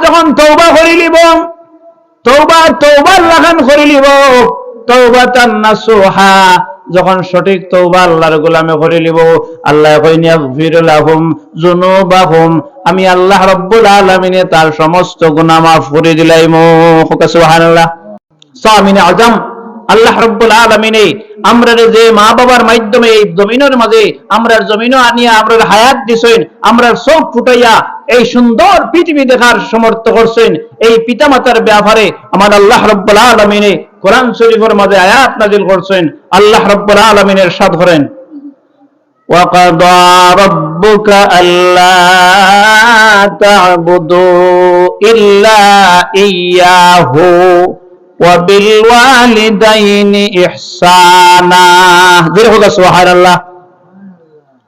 যখন তওবা করে লিব, তওবার লাগান করে লিব, তাওবাতান নাসুহা, যখন সঠিক তওবা আল্লাহর গোলামে করে লিব, আল্লাহ কইন ইয়াগফির লাহুম যুনুবাহুম, আমি আল্লাহ রাব্বুল আলামিনে তার সমস্ত গুনাহ মাফ করে দিলাইমু। সুবহানাল্লাহ। সামিন আজম আল্লাহ রাব্বুল আলামিনে আমরা যে মা বাবার মাধ্যমে এই জমিনের মাঝে আমরা জমিনও আনিয়া আমরা হায়াত দিছেন, আমরা চোখ ফুটাইয়া এই সুন্দর পৃথিবী দেখার সমর্থ করছেন। এই পিতামাতার ব্যাপারে আমার আল্লাহ রাব্বুল আলামিনে কোরআন শরীফের মাঝে আয়াত নাযিল করছেন। আল্লাহ রাব্বুল আলামিন ইরশাদ করেন, وَقَضَى رَبُّكَ أَلَّا تَعْبُدُوا إِلَّا إِيَّاهُ وَبِالْوَالِدَيْنِ إِحْسَانًا। সুবহানাল্লাহ।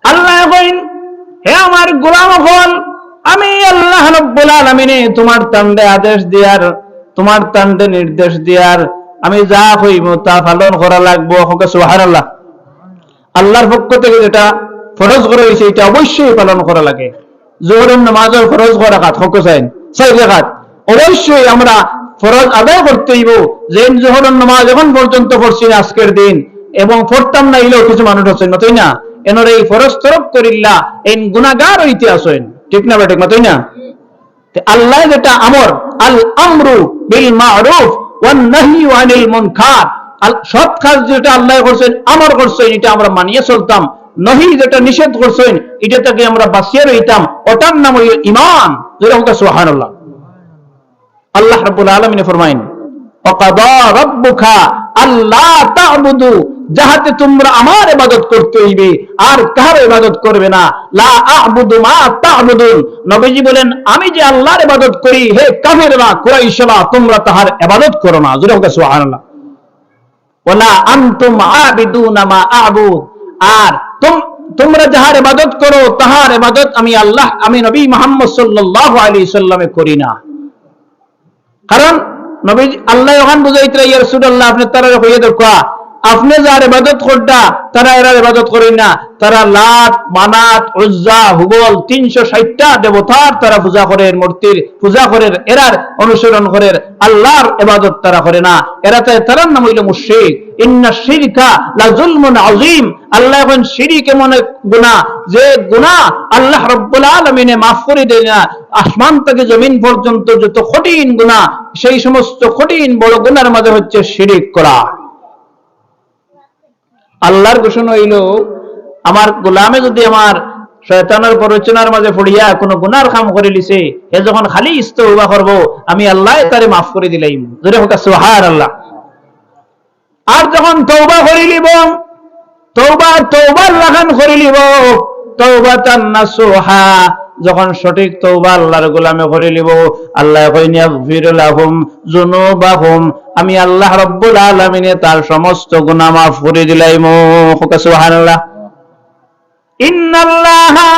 আল্লাহ কইন, হে আমার গোলামগণ, আমি আল্লাহ রাব্বুল আলামিন তোমার তান্ডে আদেশ দিয়ার, তোমার তান্ডে নির্দেশ দিয়ার আমি যা কইব তা পালন করা লাগবে। সুবহানাল্লাহ। আল্লাহর পক্ষ থেকে যেটা ফরজ করা হয়েছে এটা অবশ্যই পালন করা লাগে। যোহরের নামাজের ফরজ করা রাকাত হকসাইন 6 রাকাত অবশ্যই আমরা ফরজ আদায় করতে হইব। যে যোহরের নামাজ এখন পর্যন্ত পড়ছি না আজকের দিন, এবং পড়তাম না ইলেও কিছু মানুষ আছেন, তাই না? এনর এই ফরজ তরফ করিল্লা এই গুনাহগার হইতে আসেন, ঠিক না বেঠিক, তাই না? আল্লাহ যেটা আমর, আল আমরু বিল মারুফ ওয়ান নাহয়ু আনিল মুনকার, সৎ কাজ যেটা আল্লাহ করছেন, আমর করছেন, এটা আমরা মানিয়ে চলতাম। নহি যেটা নিষেধ করছেন, এটা থেকে আমরা বাঁচিয়ে রইতাম। ওটার নাম হইল ঈমান। সুবহানাল্লাহ। আল্লাহ রাব্বুল আলামিন ফরমাইন, ওয়াকাদা রাব্বুকা আল্লা তা'বুদু, যাহাতে তোমরা আমার ইবাদত করতে হইবে আর কার ইবাদত করবে না। লা আ'বুদু মা তা'বুদুন, নবীজি বলেন, আমি যে আল্লাহর ইবাদত করি, হে কাফিররা কুরাইশরা তোমরা তাহার ইবাদত করো না। জোরে হোক সুবহানাল্লাহ। ওয়ালা আনতুম আবিদুনা মা আ'বুদ, আর তোমরা যাহার ইবাদত করো তাহার ইবাদত আমি আল্লাহ, আমি নবী মুহাম্মদ সাল্লাল্লাহু আলাইহি সাল্লামে করি না। কারণ নবী আল্লাহ ওখান বুঝাইতে, ইয়া রাসূলুল্লাহ আপনি তারা কইয়া দেখা, আপনি যার ইবাদত করডা তারা এর ইবাদত করেন না। তারা লাত, মানাত, উজ্জা, হুবল 360টা দেবতার তারা পূজা করে, মূর্তির পূজা করে, এরার অনুসরণ করে, আল্লাহর ইবাদত তারা করে না। তার নাম হইল মুশরিক। ইন্না শিরকা লা যুলমুন আযীম, আল্লাহ কোন শিরক এমন গুনাহ যে গুনাহ আল্লাহ রাব্বুল আলামিন মাফ করে দেন না। আসমান থেকে জমিন পর্যন্ত যত কঠিন গুনাহ, সেই সমস্ত কঠিন বড় গুনাহের মধ্যে হচ্ছে শিরক করা। আল্লাহর ঘোষণা হইল, আমার গোলামে যদি আমার শয়তানের প্ররোচনার মাঝে পড়িয়া কোন গুনার কাম করে লিছে, এ যখন খালি ইস্তওবা করব আমি আল্লাহ তারে মাফ করে দিলাম। জোরে হোক সুবহানাল্লাহ। আর যখন তওবা করে লিব, তওবার লাগান করে লিব, তাওবাতান নাসুহা, যখন সঠিক তওবা আল্লাহর গোলামে করে লিব, আল্লাহ কইন ইয়াগফির লাহুম যুনুবাহুম, আমি আল্লাহ রাব্বুল আলামিন তার সমস্ত গুনাহ মাফ করে দিলাম। সুবহানাল্লাহ। ইন্নাল্লাহা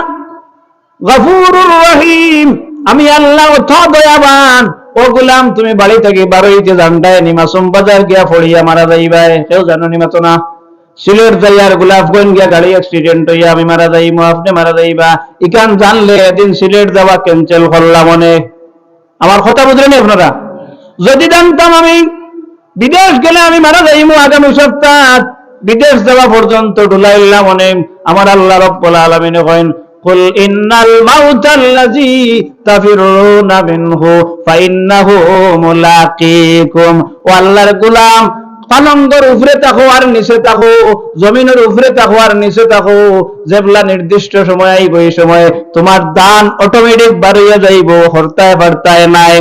গফুরুর রহিম, আমি আল্লাহ অত দয়াবান। ও গোলাম, তুমি বাড়ি থেকে বারোইতে জানটায় নিমাসুম বাজার গিয়া পড়িয়া মারা যাইবা, কেউ জানো নিমাতো না। সিলেট যাইয়ার গোলাপগঞ্জ গিয়া গাড়ি অ্যাক্সিডেন্ট হইয়া আমি মারা যাইমু, আপনি মারা যাইবা, ইকান জানলে এদিন সিলেট যাওয়া ক্যান্সেল করলাম। মনে আমার কথা বুঝলেন আপনারা? যদি জানতাম আমি বিদেশ গেলে আমি মারা যাইমু আগামী সপ্তাহ, বিদেশ যাওয়া পর্যন্ত ডুলাইলাম মনে। আমার আল্লাহ রাব্বুল আলামিন কইন, কুল ইন্নাল মাউতাল্লাযী তাফিরুনা মিনহু ফাইন্নাহু মুলাকীকুম। ও আল্লাহর গোলাম, পালঙ্গর উপরে থাকো আর নিচে থাকো, জমিনের উপরে থাকো আর নিচে থাকো, যেবলা নির্দিষ্ট সময় আইব, এই সময় তোমার দান অটোমেটিক বাড়িয়া যাইব, হরতায় বার্তায় নাই।